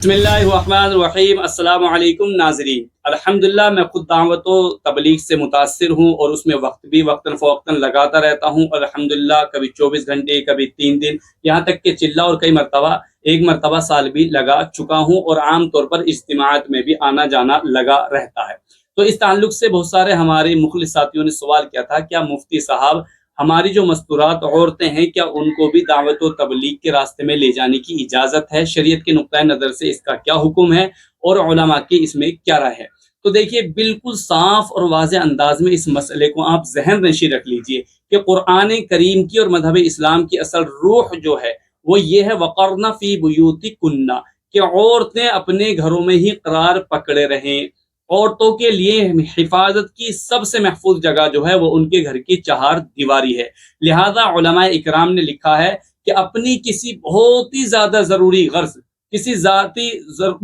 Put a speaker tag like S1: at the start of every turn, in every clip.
S1: बिस्मिल्लाहिर्रहमानिर्रहीम। अस्सलाम वालेकुम नाज़रीन। अल्हम्दुलिल्लाह मैं खुद दावत व तबलीग से मुतासिर हूँ और उसमें वक्त भी वक्तन फ़वक्तन लगाता रहता हूँ। अल्हम्दुलिल्लाह कभी 24 घंटे, कभी 3 दिन, यहाँ तक कि चिल्ला और कई मरतबा एक मरतबा साल भी लगा चुका हूँ और आम तौर पर इज्तिमाअत में भी आना जाना लगा रहता है। तो इस ताल्लुक से बहुत सारे हमारे मुखलिस साथियों ने सवाल किया था, क्या मुफ्ती साहब हमारी जो मस्तूरात औरतें हैं, क्या उनको भी दावत व तबलीग के रास्ते में ले जाने की इजाज़त है? शरीयत के नुक्ता नज़र से इसका क्या हुक्म है और उलमा की इसमें क्या राय है? तो देखिए, बिल्कुल साफ और वाज़ेह अंदाज में इस मसले को आप ज़हन नशी रख लीजिए कि कुरान करीम की और मज़हब इस्लाम की असल रूह जो है वो ये है, वक़रना फ़ी बुयूतिकुन्ना, कि औरतें अपने घरों में ही करार पकड़े रहें। औरतों के लिए हिफाजत की सबसे महफूज जगह जो है वो उनके घर की चार दीवारी है। लिहाजा उलमाए इकराम ने लिखा है कि अपनी किसी बहुत ही ज्यादा जरूरी गर्ज, किसी जाती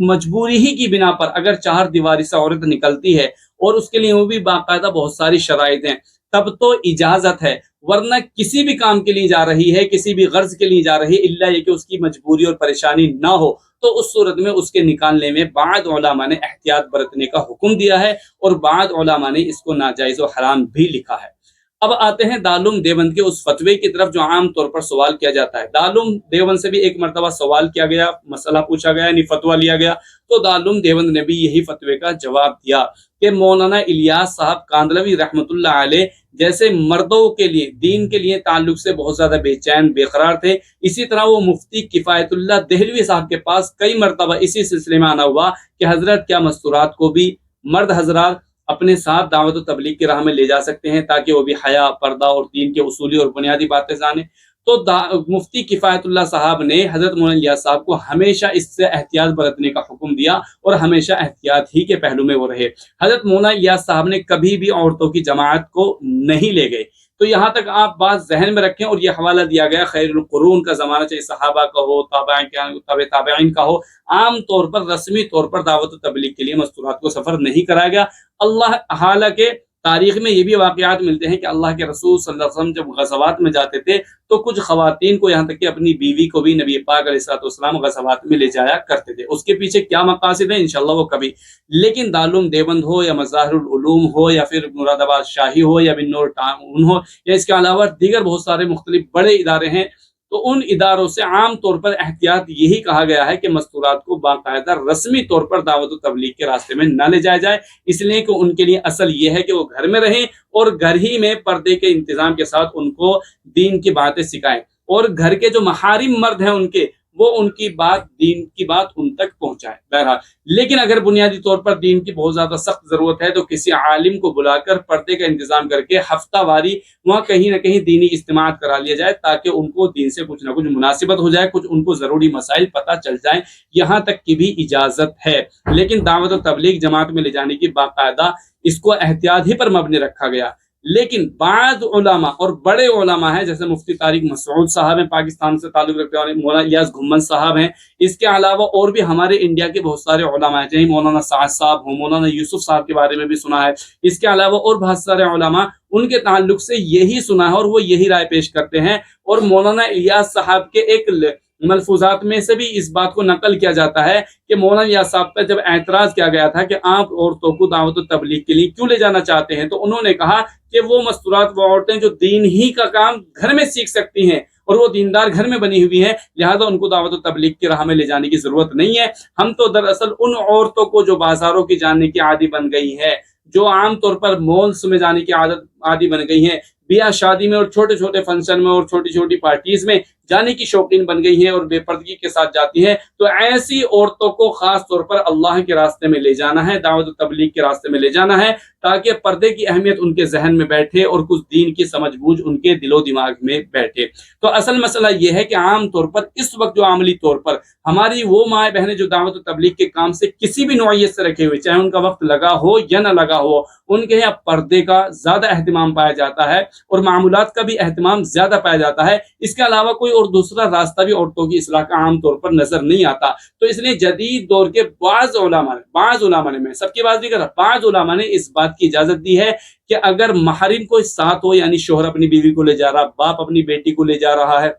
S1: मजबूरी ही की बिना पर अगर चार दीवारी से औरत निकलती है और उसके लिए वो भी बाकायदा बहुत सारी शराइत हैं, तब तो इजाजत है। वरना किसी भी काम के लिए जा रही है, किसी भी गर्ज के लिए जा रही है, इल्ला ये कि उसकी मजबूरी और परेशानी ना हो, तो उस सूरत में उसके निकालने में बाद उलमा ने एहतियात बरतने का हुक्म दिया है और बाद उलमा ने इसको नाजायज और हराम भी लिखा है। अब आते हैं दारुल देवबंद के उस फतवे की तरफ जो आम तौर पर सवाल किया जाता है। दारुल देवबंद से भी एक मरतबा सवाल किया गया, मसला पूछा गया, यानी फतवा लिया गया, तो दारुल देवबंद ने भी यही फतवे का जवाब दिया कि मौलाना इलियास साहब कांदलवी रहमतुल्लाह अलैह जैसे मर्दों के लिए, दीन के लिए ताल्लुक से बहुत ज्यादा बेचैन बेकरार थे, इसी तरह वो मुफ्ती किफायतुल्लाह देहलवी साहब के पास कई मरतबा इसी सिलसिले में आना हुआ कि हजरत क्या मस्तूरात को भी मर्द हजरात अपने साथ दावत व तबलीग की राह में ले जा सकते हैं, ताकि वो भी हया, पर्दा और दीन के उसूली और बुनियादी बातें जाने। तो मुफ्ती किफायतुल्लाह साहब ने हजरत मौलाना इलियास साहब को हमेशा इससे एहतियात बरतने का हुक्म दिया और हमेशा एहतियात ही के पहलू में वो रहे। हजरत मौलाना इलियास साहब ने कभी भी औरतों की जमात को नहीं ले गए। तो यहाँ तक आप बात जहन में रखें, और ये हवाला दिया गया खैरुल कुरून का जमाना, चाहे सहाबा का हो, ताबईन का हो, आम तौर पर रस्मी तौर पर दावत तबलीग के लिए मस्तूरात को सफर नहीं कराया गया। अल्लाह, हालांकि तारीख में ये भी वाकयात मिलते हैं कि अल्लाह के रसूल सल्लल्लाहु अलैहि वसल्लम जब गज़वात में जाते थे तो कुछ खवातीन को, यहाँ तक कि अपनी बीवी को भी नबी पाक अलैहिस्सलाम गज़वात में ले जाया करते थे। उसके पीछे क्या मकासद है इंशाअल्लाह वो कभी, लेकिन दारुल देवबंद हो या मज़ाहिरुल उलूम हो या फिर मुरादाबाद शाही हो या बिन्नूर टाउन हो या इसके अलावा दीगर बहुत सारे मुख्तलिफ बड़े इदारे हैं, तो उन इदारों से आम तौर पर एहतियात यही कहा गया है कि मस्तूरात को बाकायदा रस्मी तौर पर दावत व तबलीग के रास्ते में न ले जाया जाए, इसलिए कि उनके लिए असल ये है कि वो घर में रहें और घर ही में पर्दे के इंतजाम के साथ उनको दीन की बातें सिखाएं, और घर के जो महारिम मर्द हैं उनके, वो उनकी बात, दीन की बात उन तक पहुंचाए। बहरहाल, लेकिन अगर बुनियादी तौर पर दीन की बहुत ज्यादा सख्त जरूरत है तो किसी आलिम को बुलाकर पर्दे का इंतजाम करके हफ्तावारी वहाँ कहीं ना कहीं दीनी इज्तिमात करा लिया जाए, ताकि उनको दीन से कुछ ना कुछ मुनासिबत हो जाए, कुछ उनको जरूरी मसाइल पता चल जाए। यहाँ तक की भी इजाजत है, लेकिन दावत और तबलीग जमात में ले जाने की बाकायदा इसको एहतियात ही पर मबनी रखा गया। लेकिन बाद उलमा और बड़े उलमा हैं, जैसे मुफ्ती तारिक मसूद साहब हैं, पाकिस्तान से ताल्लुक रखते वाले, मौलाना इलियास घुम्मन साहब हैं, इसके अलावा और भी हमारे इंडिया के बहुत सारे उलमा हैं, चाहे मौलाना साद साहब हो, मौलाना यूसुफ साहब के बारे में भी सुना है, इसके अलावा और बहुत सारे उलमा उनके ताल्लुक से यही सुना है और वो यही राय पेश करते हैं। और मौलाना इलियास साहब के एक मलफूजात में से भी इस बात को नकल किया जाता है कि मौलाना इलियास साहब पर जब एतराज किया गया था कि आप औरतों को दावत तबलीग के लिए क्यों ले जाना चाहते हैं, तो उन्होंने कहा कि वो मस्तूरात, वो औरतें जो दीन ही का काम घर में सीख सकती हैं और वो दीनदार घर में बनी हुई हैं, लिहाजा उनको दावत तबलीग की राह में ले जाने की जरूरत नहीं है। हम तो दरअसल उन औरतों को जो बाजारों की जाने की आदी बन गई है, जो आम तौर पर मॉल्स में जाने की आदी बन गई है, ब्याह शादी में और छोटे छोटे फंक्शन में और छोटी छोटी पार्टीज में जाने की शौकीन बन गई हैं और बेपर्दगी के साथ जाती हैं, तो ऐसी औरतों को खास तौर पर अल्लाह के रास्ते में ले जाना है, दावत तबलीग के रास्ते में ले जाना है, ताकि पर्दे की अहमियत उनके जहन में बैठे और कुछ दीन की समझ बूझ उनके दिलो दिमाग में बैठे। तो असल मसला यह है कि आम तौर पर इस वक्त जो अमली तौर पर हमारी वो माएँ बहनें जो दावत तबलीग के काम से किसी भी नौइयत से रखे हुए, चाहे उनका वक्त लगा हो या न लगा हो, उनके यहाँ पर्दे का ज्यादा अहतमाम पाया जाता है और मामूलात का भी अहतमाम ज्यादा पाया जाता है। इसके अलावा कोई और दूसरा रास्ता भी औरतों की इस्लाह का आम तौर पर नजर नहीं आता। तो इसलिए जदीद दौर के बाज उलमा ने, मैं सबकी बात नहीं कर रहा, बाज उलमा ने इस बात की इजाजत दी है कि अगर महरिम कोई साथ हो, यानी शोहर अपनी बीवी को ले जा रहा, बाप अपनी बेटी को ले जा रहा है,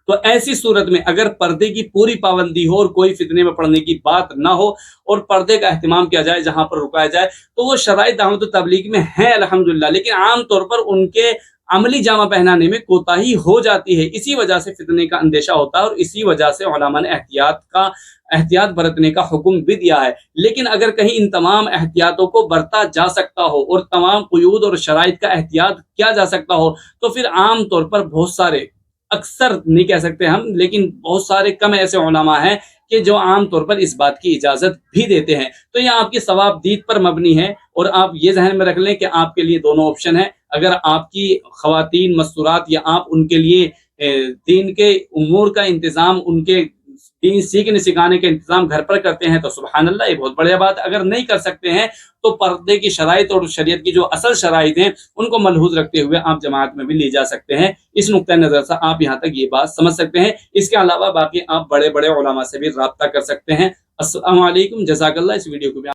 S1: तो ऐसी सूरत में अगर पर्दे की पूरी पाबंदी हो और कोई फितने में पड़ने की बात ना हो और पर्दे का एहतमाम किया जाए, जहां पर रुकाया जाए, तो वो शराइत दावत तबलीग में है अल्हम्दुलिल्लाह, लेकिन आम तौर पर उनके अमली जामा पहनाने में कोताही हो जाती है। इसी वजह से फितने का अंदेशा होता है और इसी वजह से उलमा ने एहतियात बरतने का हुक्म भी दिया है। लेकिन अगर कहीं इन तमाम एहतियातों को बरता जा सकता हो और तमाम क़ुयूद और शराइत का एहतियात किया जा सकता हो, तो फिर आम तौर पर बहुत सारे, अक्सर नहीं कह सकते हम, लेकिन बहुत सारे कम ऐसे उलमा हैं कि जो आम तौर पर इस बात की इजाज़त भी देते हैं। तो यह आपकी सवाबदीद पर मबनी है और आप ये जहन में रख लें कि आपके लिए दोनों ऑप्शन है। अगर आपकी ख़वातीन मस्तूरात या आप उनके लिए दीन के उमूर का इंतज़ाम, उनके दीन सीखने सिखाने का इंतज़ाम घर पर करते हैं तो सुभान अल्लाह, ये बहुत बढ़िया बात। अगर नहीं कर सकते हैं तो पर्दे की शराइत और शरीयत की जो असल शराइत हैं उनको मलहूज़ रखते हुए आप जमात में भी ले जा सकते हैं। इस नुक्ता नज़र से आप यहाँ तक ये बात समझ सकते हैं। इसके अलावा बाकी आप बड़े बड़े उलमा से भी राब्ता कर सकते हैं। अस्सलामु अलैकुम, जज़ाकल्लाह। इस वीडियो को भी